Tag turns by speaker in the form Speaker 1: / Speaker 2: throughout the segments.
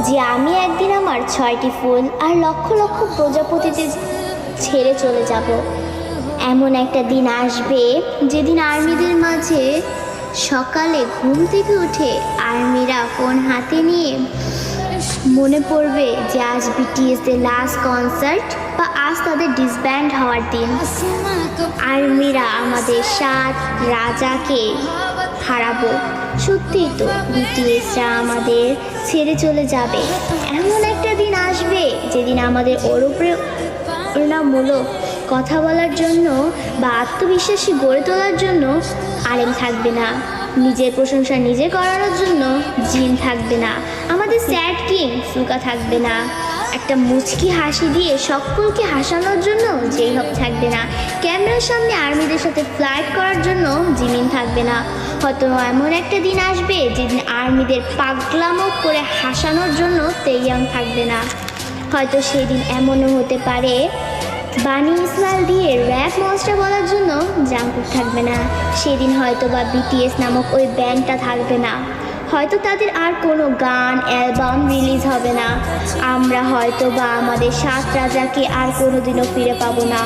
Speaker 1: যে আমি একদিন আমার 6টি ফুল আর লক্ষ লক্ষ প্রজাপতিদের ছেড়ে চলে যাব। এমন একটা দিন আসবে যেদিন আর্মিদের মাঝে সকালে ঘুম থেকে উঠে আর্মিরা ফোন হাতে নিয়ে মনে পড়বে যে আজ বিটিএসদের লাস্ট কনসার্ট বা আজ তাদের ডিসব্যান্ড হওয়ার দিন। আর্মিরা আমাদের 7 রাজাকে হারাবো। সত্যি তো, বিটিএসরা আমাদের ছেড়ে চলে যাবে। এমন একটা দিন আসবে যেদিন আমাদের অনুপ্রেরণামূলক কথা বলার জন্য বা আত্মবিশ্বাসী গড়ে তোলার জন্য আলেম থাকবে না, নিজের প্রশংসা নিজে করানোর জন্য জিন থাকবে না, আমাদের স্যাড কিং সুকা থাকবে না, একটা মুচকি হাসি দিয়ে সকলকে হাসানোর জন্য যেই হোক থাকবে না, ক্যামেরার সামনে আর্মিদের সাথে ফ্লাইট করার জন্য জিমিন থাকবে না। হয়তো এমন একটা দিন আসবে যেদিন আর্মিদের পাগলামো করে হাসানোর জন্য তেইয়াং থাকবে না। হয়তো সেদিন এমনও হতে পারে বানি ইসমাইল দিয়ে র্যাপ মনস্টার বলার জন্য জাঙ্কুক থাকবে না। সেদিন হয়তো বা বিটিএস নামক ওই ব্যান্ডটা থাকবে না। হয়তো তাদের আর কোনো গান অ্যালবাম রিলিজ হবে না। আমরা হয়তো বা আমাদের 7 রাজাকে আর কোনোদিনও ফিরে পাবো না।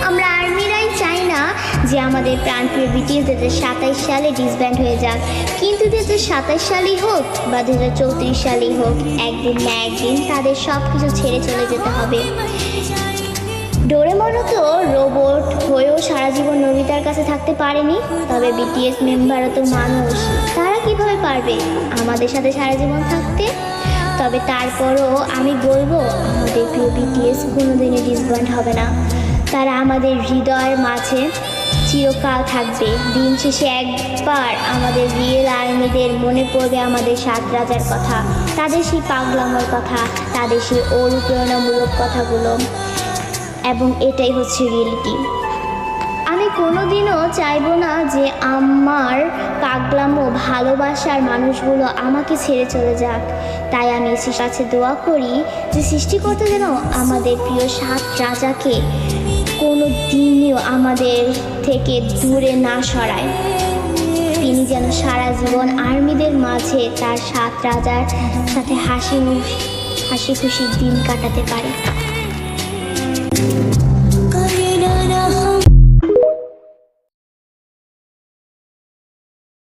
Speaker 1: আমরা আর্মিরাই চাই না যে আমাদের প্রাণপ্রিয় বিটিএস 2027 সালে ডিসব্যান্ড হয়ে যাক, কিন্তু 2027 সালেই হোক বা 2034 সালেই হোক, একদিন না একদিন তাদের সব কিছু ছেড়ে চলে যেতে হবে। ডোরেমনও তো রোবট হয়েও সারা জীবন নোবিতার কাছে থাকতে পারেনি, তবে বিটিএস মেম্বারও তো মানুষ, তারা কিভাবে পারবে আমাদের সাথে সারা জীবন থাকতে? তবে তারপরও আমি বলবো আমাদের প্রিয় বিটিএস কোনোদিনই ডিসব্যান্ড হবে না। তারা আমাদের হৃদয়ের মাঝে চিরকাল থাকবে। দিন শেষে একবার আমাদের রিয়েল আর্মিদের মনে পড়বে আমাদের 7 রাজার কথা, তাদের সেই পাগলামোর কথা, তাদের সেই অনুপ্রেরণামূলক কথাগুলো, এবং এটাই হচ্ছে রিয়েলিটি। আমি কোনোদিনও চাইবো না যে আমার পাগলামো ভালোবাসার মানুষগুলো আমাকে ছেড়ে চলে যাক। তাই আমি সৃষ্টির কাছে দোয়া করি যে সৃষ্টিকর্তা যেন আমাদের প্রিয় 7 রাজাকে কোনো দিনও আমাদের থেকে দূরে না সরায়। তিনি যেন সারা জীবন আর্মিদের মাঝে তার 7 রাজার সাথে হাসি খুশি দিন কাটাতে পারে।